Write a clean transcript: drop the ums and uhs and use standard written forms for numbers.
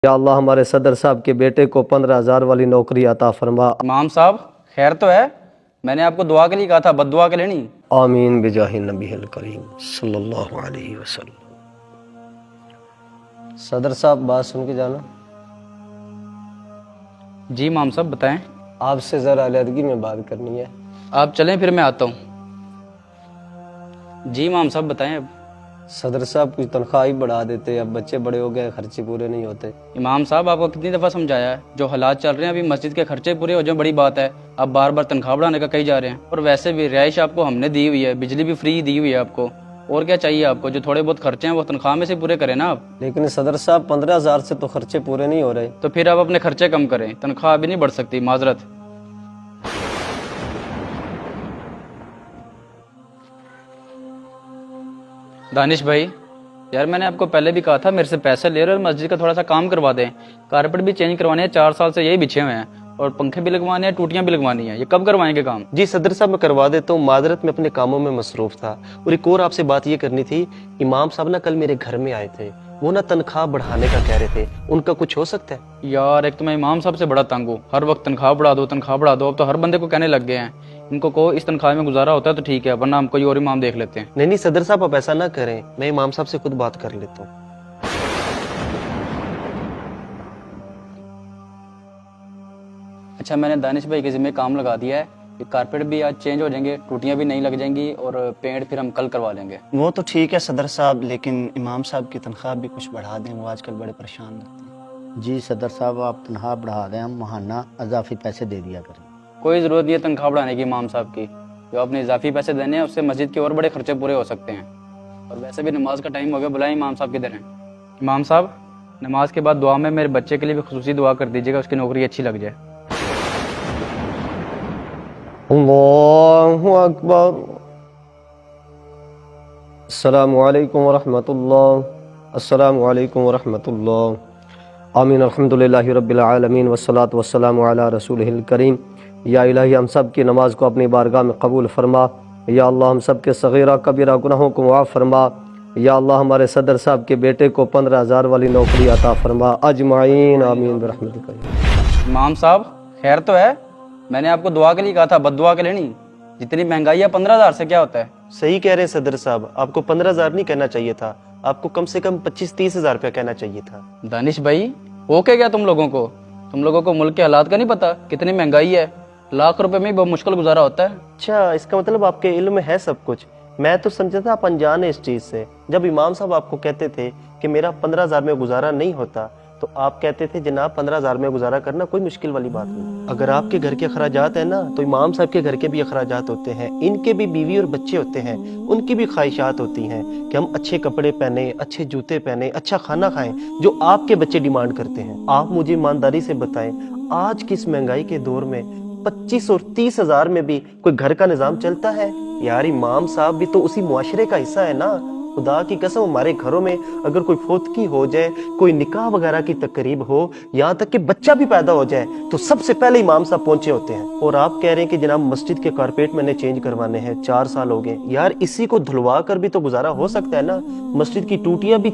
या अल्लाह हमारे सदर साहब के बेटे को 15,000 वाली नौकरी अता फरमा। इमाम साहब खैर तो है, मैंने आपको दुआ के लिए कहा था, बद्दुआ के लिए नहीं। आमीन बिजाहि नबील करीम सल्लल्लाहु अलैहि वसल्लम। सदर साहब बात सुन के जाना। जी इमाम साहब बताएं। आपसे ज़रा अलहदगी में बात करनी है। आप चलें फिर मैं आता हूँ। जी इमाम साहब बताएं। अब सदर साहब की तनख्वाह ही बढ़ा देते, अब बच्चे बड़े हो गए, खर्चे पूरे नहीं होते। इमाम साहब आपको कितनी दफ़ा समझाया है, जो हालात चल रहे हैं अभी मस्जिद के खर्चे पूरे हो जाए बड़ी बात है, आप बार बार तनख्वाह बढ़ाने का कही जा रहे हैं। और वैसे भी रिहाइश आपको हमने दी हुई है, बिजली भी फ्री दी हुई है आपको, और क्या चाहिए आपको? जो थोड़े बहुत खर्चे हैं वो तनख्वाह में से पूरे करें ना आप। लेकिन सदर साहब 15,000 से तो खर्चे पूरे नहीं हो रहे। तो फिर आप अपने खर्चे कम करें, तनख्वाह अभी नहीं बढ़ सकती, माजरत। दानिश भाई यार, मैंने आपको पहले भी कहा था मेरे से पैसे ले रहे और मस्जिद का थोड़ा सा काम करवा दें। कारपेट भी चेंज करवाने हैं, 4 साल से यही बिछे हुए हैं, और पंखे भी लगवाने हैं, टूटियां भी लगवानी है। ये कब करवाएंगे काम? जी सदर साहब मैं करवा देता हूँ, माजरत में अपने कामों में मसरूफ था। और एक और आपसे बात ये करनी थी, इमाम साहब ना कल मेरे घर में आए थे, वो ना तनख्वाह बढ़ाने का कह रहे थे, उनका कुछ हो सकता है? यार एक तो मैं इमाम साहब से बड़ा तंग हूँ, हर वक्त तनख्वाह बढ़ा दो तनख्वाह बढ़ा दो। अब तो हर बंदे को कहने लग गए हैं। इनको कहो इस तनख्वाह में गुजारा होता है तो ठीक है, वरना हम कोई और इमाम देख लेते हैं। नहीं सदर साहब आप ऐसा ना करें, मैं इमाम साहब से खुद बात कर लेता हूँ। अच्छा, मैंने दानिश भाई के जिम्मे काम लगा दिया है कि कारपेट भी आज चेंज हो जाएंगे, टूटियां भी नहीं लग जाएंगी, और पेंट फिर हम कल करवा लेंगे। वो तो ठीक है सदर साहब, लेकिन इमाम साहब की तनख्वाह भी कुछ बढ़ा दें, वो आजकल बड़े परेशान रहते हैं। जी सदर साहब आप तनख्वाह बढ़ा दें, हम महाना इजाफी पैसे दे दिया करें। कोई ज़रूरत नहीं है तनख्वाह बढ़ाने की इमाम साहब की, जो आपने इजाफी पैसे देने हैं उससे मस्जिद के और बड़े खर्चे पूरे हो सकते हैं। और वैसे भी नमाज का टाइम हो गया, बुलाएं इमाम साहब किधर हैं। इमाम साहब नमाज के बाद दुआ में मेरे बच्चे के लिए भी खुसूसी दुआ कर दीजिएगा, उसकी नौकरी अच्छी लग जाए। अल्लाहु अकबर। अस्सलामु अलैकुम वरहमतुल्लाह, अस्सलामु अलैकुम वरहमतुल्लाह। आमीन अल्हम्दुलिल्लाहि रब्बिल आलमीन वस्सलातु वस्सलामु अला रसूलिहिल करीम। या इलाही हम सब की नमाज को अपनी बारगाह में कबूल फरमा। या अल्लाह हम सब के सगीरा कबीरा गुनाहों को माफ़ फरमा। या अल्लाह हमारे सदर साहब के बेटे को 15,000 वाली नौकरी अता फरमा अजमाइन आमीन बिरहमतिक। इमाम साहब खैर तो है, मैंने आपको दुआ के लिए कहा था, बद्दुआ के लिए नहीं। जितनी महंगाई है 15,000 से क्या होता है? सही कह रहे हैं सदर साहब, आपको 15,000 नहीं कहना चाहिए था, आपको कम से कम 25-30 हज़ार रुपया कहना चाहिए था। दानिश भाई हो क्या तुम लोगों को? तुम लोगों को मुल्क के हालात का नहीं पता? कितनी महंगाई है, लाख रुपए में बहुत मुश्किल गुजारा होता है। अच्छा, इसका मतलब आपके इल्म में है सब कुछ। मैं तो समझा था आप अनजान है इस चीज से। जब इमाम साहब आपको कहते थे कि मेरा 15,000 में गुजारा नहीं होता, तो आप कहते थे जनाब 15,000 में गुजारा करना कोई मुश्किल वाली बात नहीं। अगर आपके घर के अखराजात है ना, तो इमाम साहब के घर के भी अखराजात होते हैं, इनके भी बीवी और बच्चे होते हैं, उनकी भी ख्वाहिशात होती हैं कि हम अच्छे कपड़े पहने, अच्छे जूते पहने, अच्छा खाना खाएं, जो आपके बच्चे डिमांड करते हैं। आप मुझे ईमानदारी से बताएं, आज की इस महंगाई के दौर में 25 और 30 हज़ार में भी कोई घर का निजाम चलता है? यार इमाम साहब भी तो उसी मुआशरे का हिस्सा है ना। खुदा की कसम, हमारे घरों में अगर कोई फोतकी हो जाए, कोई निकाह वगैरह की तकरीब हो, यहाँ तक कि बच्चा भी पैदा हो जाए, तो सबसे पहले इमाम साहब पहुंचे होते हैं। और आप कह रहे हैं कि जनाब मस्जिद के कारपेट मैंने चेंज करवाने हैं, 4 साल हो गए। यार इसी को धुलवा कर भी तो गुजारा हो सकता है ना। मस्जिद की टूटियां भी